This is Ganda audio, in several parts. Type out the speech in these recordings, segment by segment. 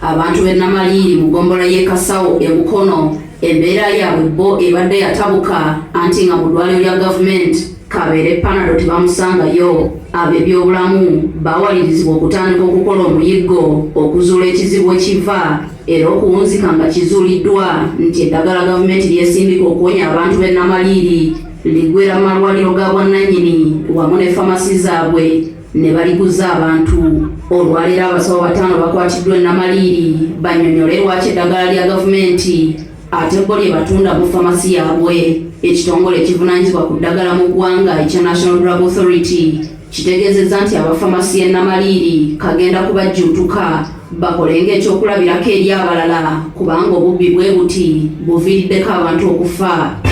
Abantu b'e Namaliiri mu ggombolola y'e Kasawo e Mukono embeera yaabwe bo ebadde yatabuka anti nga mu ddwaliro lya gavumenti Kabeere Panado tebamusangayo. Ab'ebyobulamu bawalirizibwa okutandika okukola omuyiggo okuzuula ekizibu ekiva era okuwunzika nga kizuuliddwa nti eddagala gavumenti lyesimbika okuwonya abantu b'e Namaliiri ligwera mu malwaliro ga bwannannyini wamu ne famasi zaabwe ne baliguza abantu. Olwaleero abasawo 5 bakwatiddwa e Namaliiri bannyonnyole lwaki eddagala lya gavumenti ate bo lye batunda mu famasi yaabwe. Ekitongole ekivunaanyizibwa ku ddagala mu ggwanga ekya National Drug Authority kitegeezezza nti abafamasi e Namaliiri kagenda kubajjuutuka bakole ng'ekyokulabirako eri abalala kubanga obubbi bwe buti buviiriddeko abantu okufa.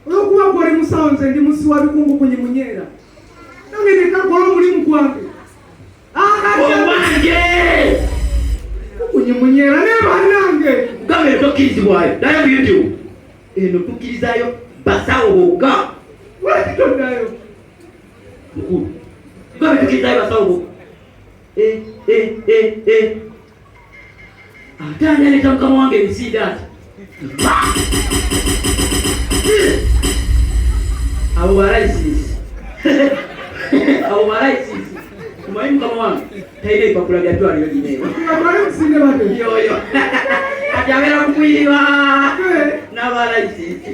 Olwokuba gwali musawo nze ndi musi wa bikungu kwenye munyera nange nekakola omulimu gwange kwenye munyera ne bannange mugabe tokkirizibwayo naye mu YouTube eno tukkirizayo basawo bokka lwaki toddayo mukulu mugabe tukkirizayo basawo bokka ate ani aleta mukama wange ebisiida ati abo balaisisi abo balaisisi kumanyi mukama wange talina ebipapula bya ddwaliro lineeyo yoyo ati abeera kukuyiba n'abalaisisi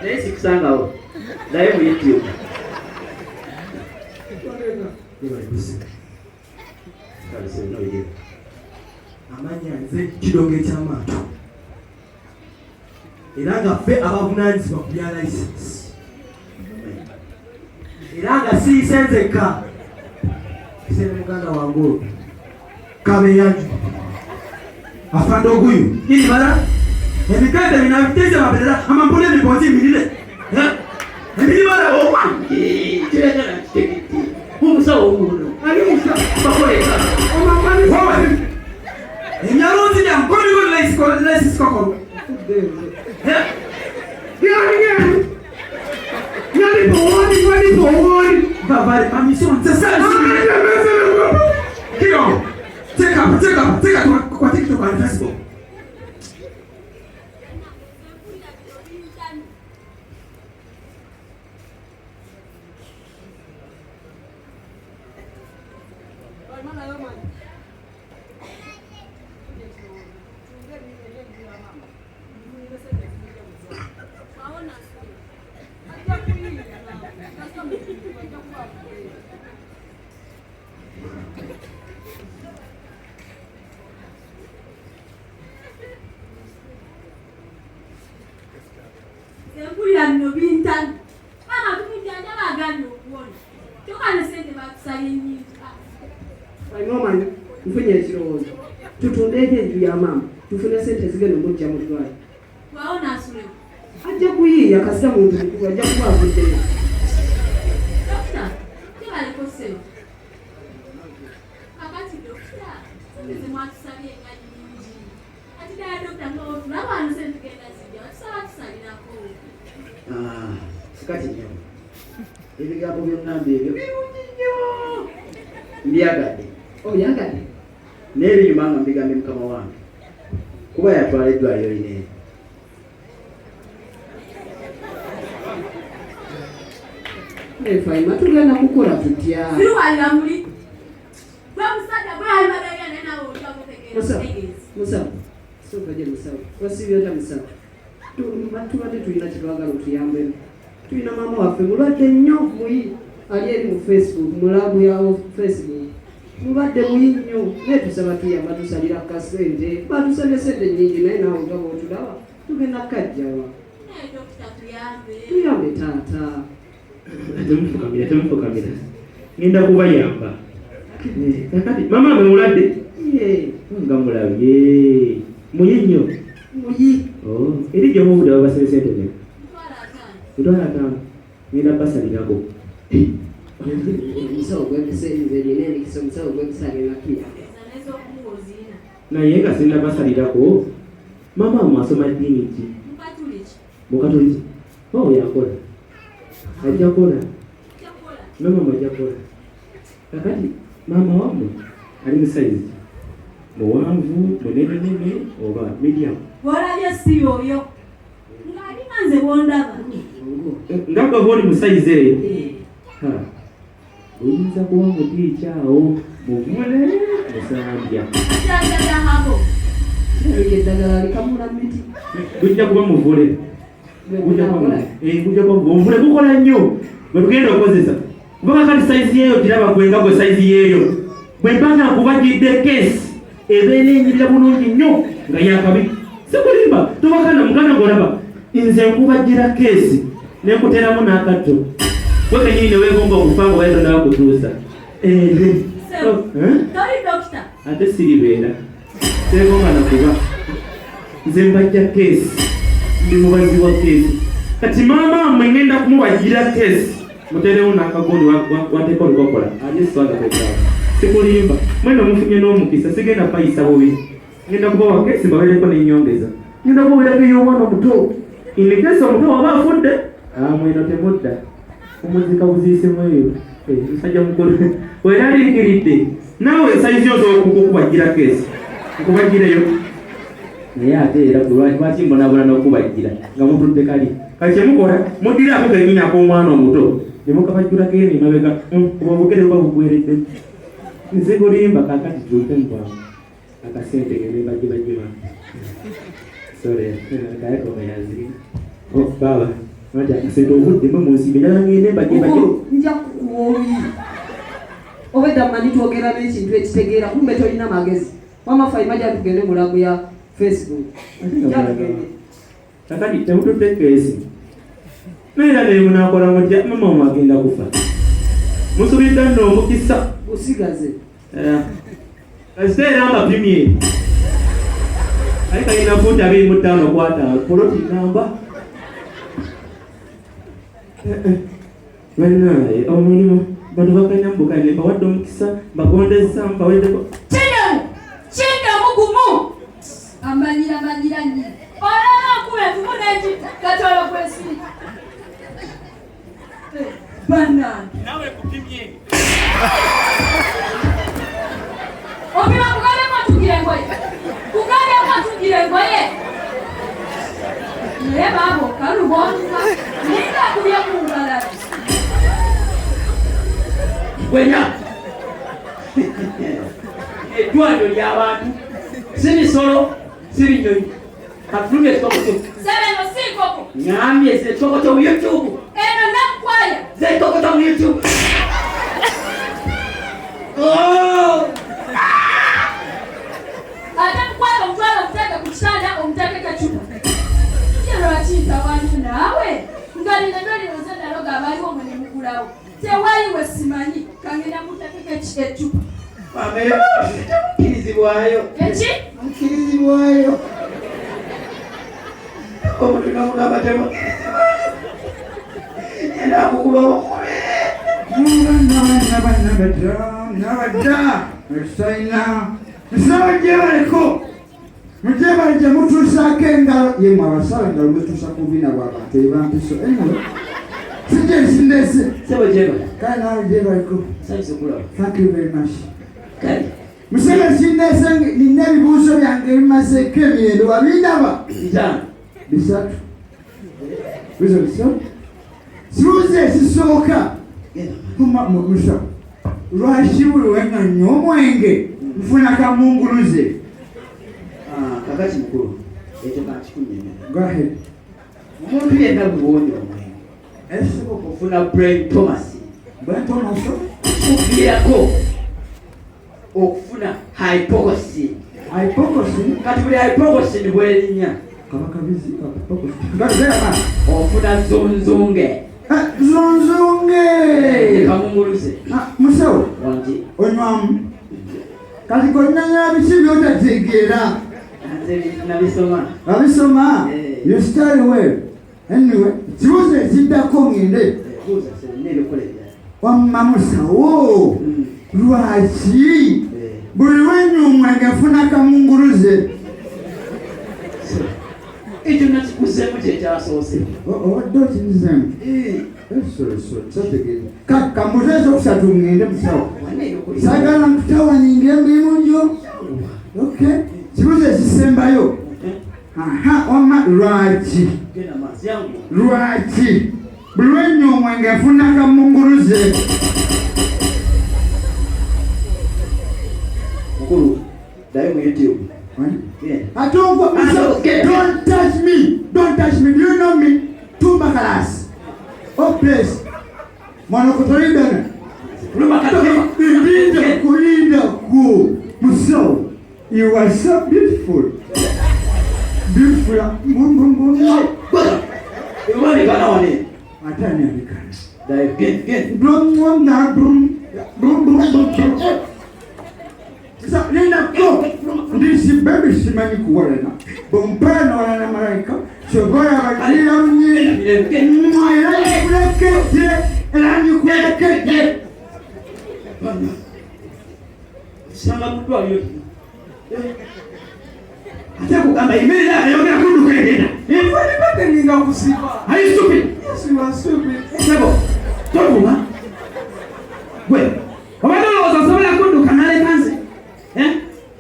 naye sikusangawo naye mu YouTube amanya nze Kidongo eky'amaato era nga ffe abavunaanyizibwa ku bya layisensi era nga siise nzekka kisene muganda wange oyo Kabeyanju afande oguyu ini bala ebiganda binabiteze baberera amampole emigonzi emirire emiri bala kiragala kitegeti umusawo omuno ali musa bakoleka omamani emyalonzi lyankoliwo laisisikokolo Bavale, ma mission, c'est ça ici. Kilo, take up, quoi TikTok and Facebook. No bintan mama tumijanja bagano kuona tokana sente bakusayinyi Mama mfunye ekirowoozo tutundeke enju ya mama tufune sente zigenda omujja mu ddwaliro waona asule ajja kuyiiya kasita muntu mukulu ajja kuba avuddeyo dokita kibalekoseo kakati dokita sente mwatusabye engaji nyingi ati ddala dokita ng'otulaba ano sente tugenda zijja watusaba tusalirako sikati nnyo ebigambo byonnamba ebyo birungi nnyo mbyagadde obyagadde naye binyuma nga mbigambe mukama wange kuba yatwala eddwaliro lineeyo Faima tugenda kukola tutya siruwalira muli gwe musajja gwe alibaganya naye nawe olyamutegeera musawo sokaje musawo wasibyota musawo tubadde tulina kitwagala otuyambemu tulina maama waffe mulwadde nnyo muyi ali eri mu Facebook mulabu yawo Facebook mulwadde muyi nnyo naye tusaba tuyamba tusalira kasente batusabye sente nnyingi naye nawe nga bootulaba tugenda kajjawa tuyambe taata temufukamira ngenda kubayamba kakati mama abe mulwadde nga mulabye muyinnyo muyi eri gyomu obudde babasaba sente ne kutwala ataano ngenda basalirako omusawo gw'ebisenze nina emikisa omusawo gw'ebisa agenda kira naye nga sirina basalirako mama mwasoma ddiini ki mukatoliki yakola ajja kola mama ajja kola kakati mama wamwe ali musaizi muwanvu munenenene oba medium olabye si yoyo ng'alina nze bondaba nga bw'oba oli musaizi eyo oyinza kuba mutiikyawo muvule musambya jajajahabo eddagala likamula miti gujja kuba muvule gujja kuba omuvule gukola nnyo bwe tugenda okukozesa kubanga kati saizi yeeyo kiraba gwenga gwe saizi yeeyo bwe mpanga nkubagidde keesi ebeera enyirira bulungi nnyo nga yakabi sikulimba tubakana muganda ng'olaba nze nkubagira keesi nenkuteramu n'akatto gwe kenyini ne weegomba okufa nga bayita nabakutuusa toli dokita ate siribeera teegomba nakuba nze mbajja keesi ndi mubazi wa keesi kati maama mmwe ngenda kumubagira keesi muterewo n'akagondi wateeka olukokola ate sitwaga kwekaawo sikulimba mwena mufunye n'omukisa sigenda payisa bubi ngenda kubawa keesi mbabeereko n'ennyongeza ngenda kubaweerako ey'omwana omuto indikeesi omuto waba afudde mweno temudda omuzika buziisemweyo musajja mukulu weeraliikiridde naawe saizi osobola okukubagira keesi nkubagireyo naye ate era lwaki mbonabona n'okubagira nga mutudde kali kali kyemukola muddiraako kenyini ak'omwana omuto ne mukabajjulako eno emabega kuba obugere buba bugweredde nze kulimba kakati tulte mukwamu akasente gebebagibagima sore kayekomeyazi baba mati akasente obuddemu munsimbe njala ngende mbagibagi nja kukuwobi obedda mmanyi twogera n'ekintu ekitegeera kumbe tolina magezi mama faimaja tugende mulago ya Facebook kakati temutudde keesi naera ne munakola mutya mama omagenda kufa musubidde nno omukisa usigaze kasiteera mbapimye aye kalina fuuti 25 kwataano poloti namba banaye omulimu bantu bakalina mbukane mbawadde omukisa mbagondeza mbaweddeko kyendemu gumu amanyira nnyo olaba nkuba envumu n'ekita katwala kwesiri bannange nawe kupimye opima kugambeko atugire engoye naye baabo kalubonga ninga akubye ku ngalabi gwenya eddwaliro ly'abantu si misolo si binyonyi katulumye ekikokoto sebeno si nkoko ngambye ekikokoto mu YouTube eno nakukwaya zekikokoto mu YouTube ate mukwaya omutwala omuteeke ku kitanda omuteekeko ecupa lwakiyita wantu naawe nga lino linoze naloga abaliwo mwe ne mugulawo tewaliwe simanyi kangenda muteekeko ecupa kirizibwayo eki kirizibwayo omuntu namugamba temukirizibwayo yena akukuba okube nabadda esaina nsabajebaleko mujebalije mutuusako engalo yemwe abasawo engalo mutuusa ku bina bw'abantu ebampiso engalo sijja ensindese sebajeba kale nawe jebaleko saisukulawo thank you very much kale musebe nsindese nina ebibuuzo byange ebimazeeko emyendo babindaba bisatu bizo bisatu sibuuzi esisooka musa lwakibuli wenga nnyo omwenge nfuna kamunguluze kakati mukulu ekyo kakikunyemera gahe omuntu yenna buwonye omwenge esoboka ofuna brain thomas bwentomaso kuviirako okufuna hypocrisy kati buli hypocrisy bwerinnya Bakaabizza ofuna zonzunge zonzunge kamunguluze musawo wangi onywamu Kati konyanya biki byotategeera. Abisoma. You study well. Anyway, kibuuzo ekiddako ngende. Wamma musawo. Lwaki? Buli lw'ennyumwa ngafuna kamunguluze. Ekyo nakikuzzemu kyekyasoose. Obadde okinzemu? Kyategeeza. Kaka muteesa okusatu ngende musawo. Saagala nkutawaninga emirimu gyo. Okay. Kibuuzo ekisembayo. Wamma lwaki? Lwaki? Buli lw'ennyumwa ngafuna kamunguluze. Mukulu, dayo mu YouTube. I don't touch me. Don't touch me. Do you know me? Two bakalas. Oh, please. Monokotoridana. Muso, you are so beautiful. Beautiful. Nenda go. Ndisi baby simani kuwalena. Bompana wala na malaika. Chogoya bakira mnye. Mwaila kulekete. Elanyi kulekete. Sanga mtu aliyo. Ate kugamba imeli la yogera kundu kwegenda. Ifani bate ninga kusiba. Are you stupid? Yes, you are stupid. Sebo. Tokuma. We. Obadde ozosobola kundu kanale kanze.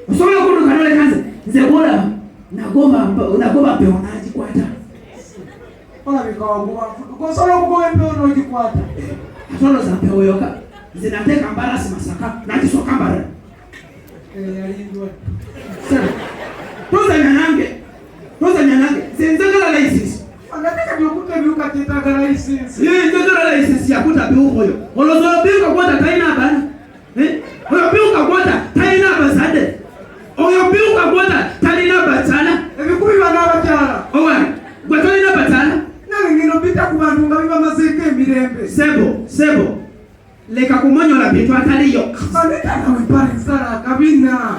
Usobola kundu kanale kanze. Nze bola nagomba peonaji kwata. Ola bikawaguba. Kusobola kugoba empewo n'ogikwata. Atolo za pewo yoka. Nze nateeka mbarasi Masaka nakisoka mbara. Yalindwa. Sebo. Toza nyanange. Nzengala license. Anataka nyokuta biuka tetagala license. Nzengala license yakuta biukoyo. Olozo biuka kwata taina abana. Oyo biuka kwata taina abazade. Oyo biuka kwata talina batala. Ebikubi bana abakyala. Owa, gwe talina batala. Nange ngino bita ku bantu nga biba mazeeko emirembe. Sebo. Leka kumonyola bintu ataliyo. Anataka wipale nsala akabina.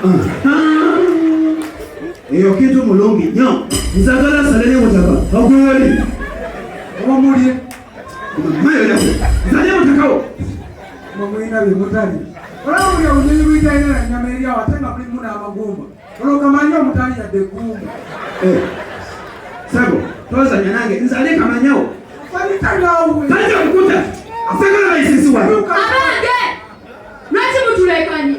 Eyo kintu mulungi nnyo. Nzagala salene mutaka. Ogwoli. Omulye. Mayo yako. Zale mutakawo. Mwina bimutali. Ola mulya unyinyi bwitaine na nyama eri awo ate nga buli muna amagumba. Olwo kamanya omutali yadde gumba. Sebo, toza nyanange. Nzale kamanyawo. Fanitagawe. Kanja okukuta. Nzagala license wa. Abange! Lwaki mutulekanye?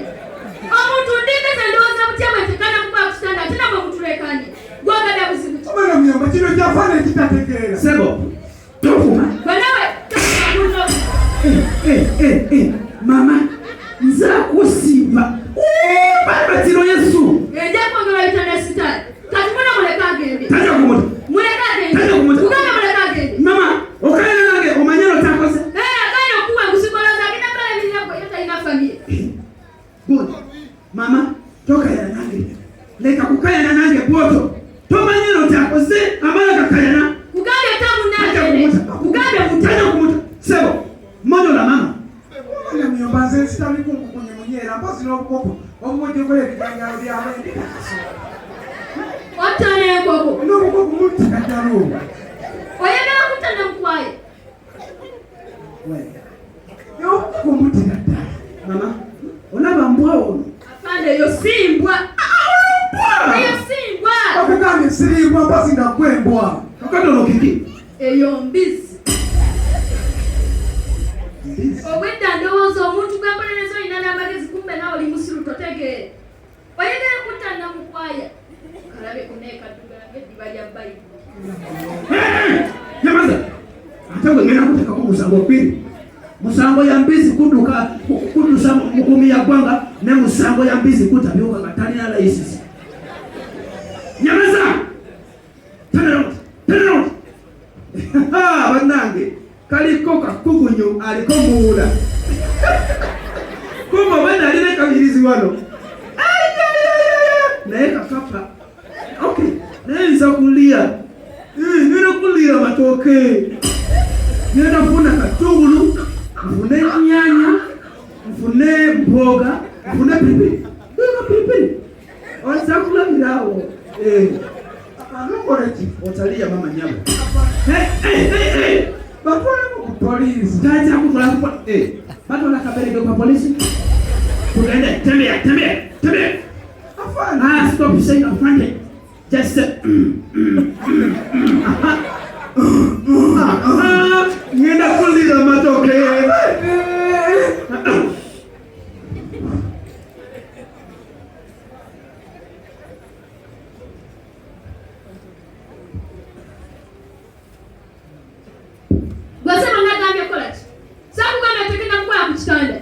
Omuntu ndingeze ndowooza butyabwe tekana kuba kusitanda ate nabwe mutulekanye. Gwagala buzibu ki? Omwana Namuyomba kino kyafaana ekitategeera. Sebo, tokuma. Banawe Mama, nza kusiba. Batiro Yesu. ejja kwongera bitanda sitani. Kati muna muleka agende. Taja kumuta. Muleka agende. Taja kumuta. Kugamba muleka agende. Mama, okayana nange omanyalo takoze. Agenda okuwa engusiboloza agenda kala emiryango yotalina famiye. Good. Mama, tokayana nange. Leka kukayana nange bwoto. Tomanyalo takoze amala kakayana. Kugambe tamu Taja nagende. kumuta. Kugambe Taja mutamu. kumuta. Sebo, mono la mama. Omwana Namuyomba nze nsitali kunkukunye munyeera mpozi n'obukopo obumujjuko ebijanjalo by'abende. Watana enkoko. N'obukopo mutikajjalo. Oyagala kutanda mukwaye. N'obukopo mutikajjalo. Mama, olaba mbwa ono. Afande yo simbwa. Eyo simbwa. Okugambye sirimbwa mpozi nga gwembwa. Okatono kiki. Eyo mbizi. Obwedda ndowooza omuntu gw'empolereza olina n'amagezi kumbe nawe oli musiru totegeere. Oyagala kutanda mukwaya. Kalabe kuneekaddugala ng'eddiba lya Bayibuli. Nyamaza. Ate gwe ngenda kuteekako musango bbiri. Musango ya mbizi kutusa mukumi ya ggwanga ne musango ya mbizi kutabyuka nga talina layisisi. Nyamaza. Turn bannange kaliko kakugunyu aliko muwula. Kumba bwana alina kabirizi wano. Naye kakapa. Okay. Naye nza kulia. Nina kulia matooke. Nina funa katungulu. Mfune nyanya. Mfune mboga. Mfune pilipili. Nina pilipili. Wanasakula mirao. Anokora chi otalia mama nyama. Batwala ku police. Taja kutwala ku batwala kabeleke kwa polisi. Tuende tembea. Afana. Stop saying afande. Just Ngenda kuliza matoke. Gwasema ngagambye college. Sakugambye tekenda kukola ku kitanda.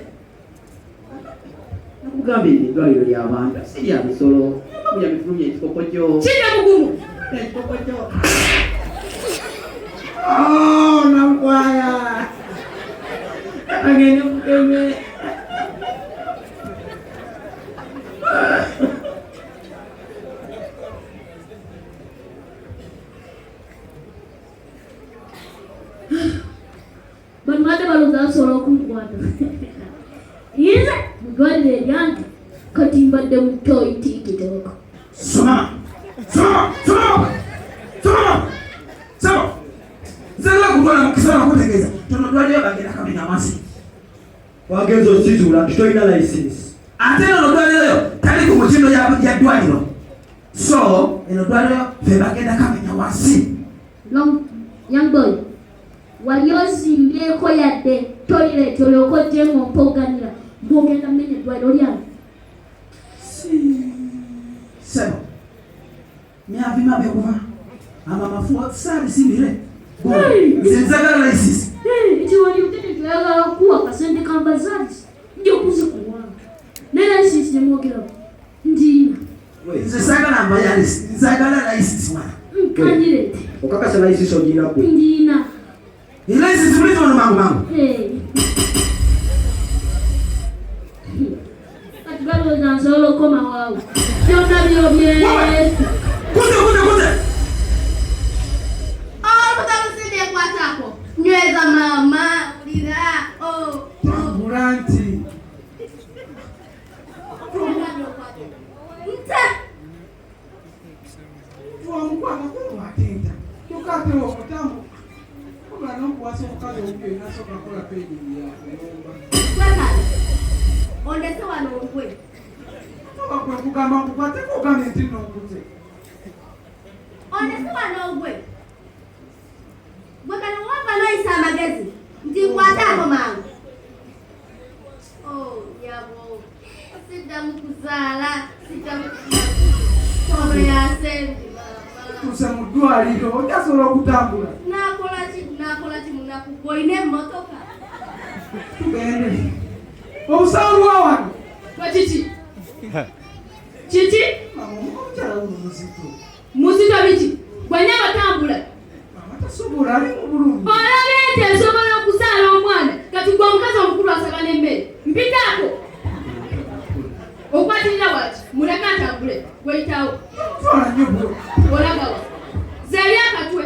Nakugambye eddwaliro ly'abantu si lya bisolo. Bya bifulumya ekikokojo. Kinde mugumu. Ekikokojo. Oh, nakwaya. Angene mukeme. Banmate baluza solo kumkwata. Ize mugwalire lyange kati mbadde mutoyi tikitoko. Soma. Zalla kutwala mukisala kutegeeza. Tono dwaliro bagenda kamenya masi. Wagenza ositula tutoyina license. Ate no dwaliro tali ku mutindo ya dwaliro. So, eno dwaliro fe bagenda kamenya wasi. Young boy. Waliosimbyeko yadde toilet olyokoddemu mpoganira ng'ogenda mmene eddwaliro lyange. Sebo. Myavima bekuva. Amamafuwa sali simire. Nzenzagala license. Iti wali utete tuyagala kuwa kasente kambazazi. Ndio kuzikuwa. Ne license nemwogerawo. Ndiina. Nze sagala mbayalisi. Nzagala license mwana. Kanjirete. Okakasa license ogina ku. Ndiina. License mulito no mangu. Kati balowooza nsobola okukoma waawe. Byonna byobye. Kuze. Mutamusinde kwatako. Nyweza mama. Ulira. Muranti. Tuamukwana kwa atenda. Tukate okutamu. Kuba nokuwasa omukazi omubi nasooka kola peji yakuyomba. Ondese wano ogwe. Toba kwe kugamba nkukwate kugambe nti nonkuze. Ondese wano ogwe. Gwe kano wava noyisa amagezi nti nkwatako mangu. Yabo. Siddamu kuzaala. Ono yasembi mama. Tusa mu ddwaliro otasobola okutambula. Nakola ki munaku gwoyina emmotoka. Tugende. Obusawo bwa wano. Kiki? Kiki? Mama omukyala uno muzito. Muzito biki? Gwenna batambula. Mama tasobola ali mu bulungi. Olabe nti esobola okuzaala omwana kati gwe omukazi omukulu asaba n'emmere. Mpitaako. Okwatirira waki? Muleke atambule. Weyitawo. Twala nnyo bwo. Olagawa. Zeeri akatwe.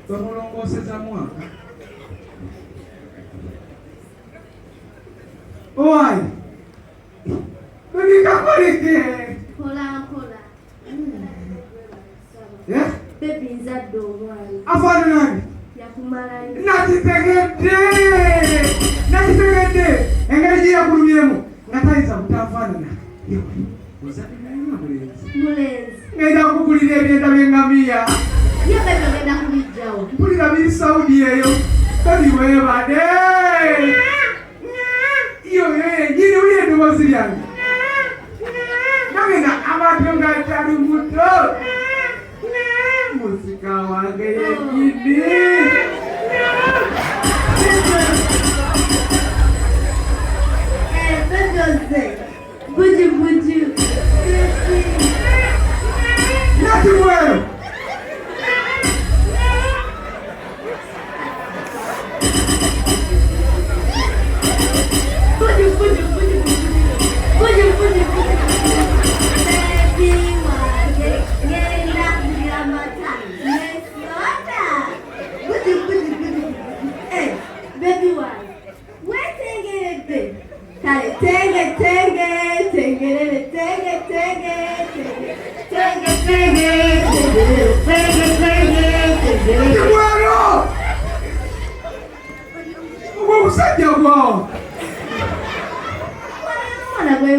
Bamulongoseza mwaka. Owai. Bebikakoleke. Mpola. Bebi nzadde omwana. Afaanana nani? Yakumalayo. Nakitegedde. Engeri gye yakulumyemu nga tayinza butafaanana. Ozadde naye nga mulenzi. Ngenda kukugulira ebyenda by'engamiya. Yo bebi ogenda kubijjawo. Mpulira biri Saudi eyo. Bebi weebade. Nyini wulira eddoboozi lyange. Nange nga abantu nga kyali muto. Musika wange yennyini. Buju. Nati mwero.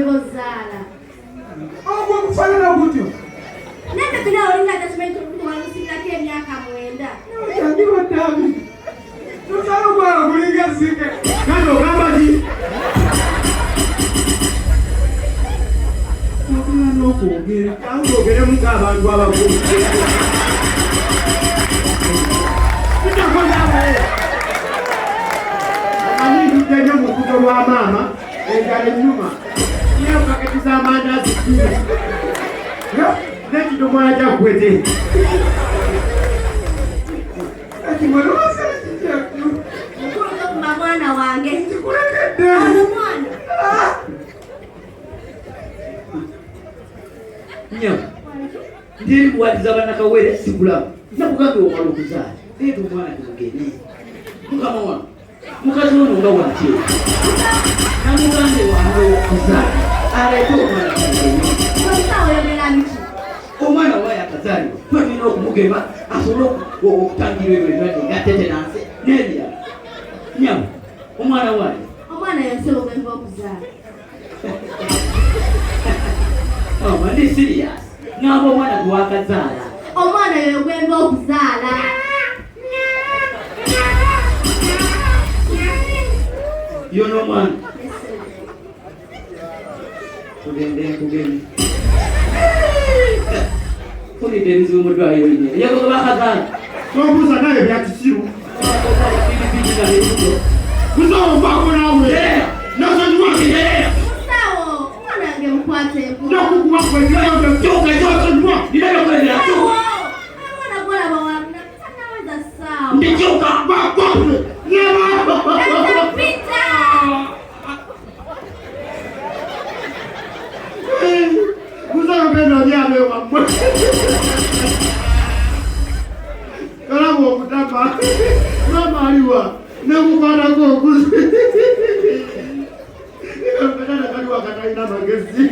bozaala. Ogwo kufaanana gutyo. Nange tuna olinga attachment okuwalusirako emyaka 9. Yandiwa ddabi. Tosaala okwala kulinga sike. Kati ogamba ki? Ogenda n'okwogera. Kandi ogeremu ng'abantu abakulu. Kitako nawe. Amanyi ntujja mu lukuto lwa maama, enjala ennuma. Niyo paketi z'amandaazi 2. N'ekidomola kya gwete. Kati mwelowooza ekijjako. Nkulunga ku mwana wange. Kikulekedde. Ono mwana. Nyama. Ndiri kuwatiza banakawere sigulamu. Nakugambe omwana okuzaala. Leeta omwana tumugende. Mukama wange. Mukazi ono nga watye. Namugambe wange okuzaala. Aleete omwana tumugende. Omusawo oyogera biki? Omwana waye akazaalibwa. Twalina okumugema asobole okutangira ebyo ebirwadde nga tetenansi n'ebirala. Nyama. Omwana wange. Omwana yonse ogwemba okuzaala. Ndi serious. Ngamba omwana gwe wakazaala. Omwana yoyo gwemba okuzaala. Yono omwana. Tugende. Fulidde ebizibu mu ddwaliro linene. Yagoga bakazaala. Tobuuza naye bya kisiru. Kuzaovaako naawe. Nasonyiwa. Musawo, omwana wange mukwate empulo. Nakukuba kwekirao kyokesonyiwa. Omwana gwolaba wamna tanaweza ssaawa. Ndikyuka bakwafe. Pita! Kuzayogenda olyabe wammwe. Kalaba okutama. Mama aliwa. Nemukwatako okuzi. Mpetana kaliwa katalina magezi.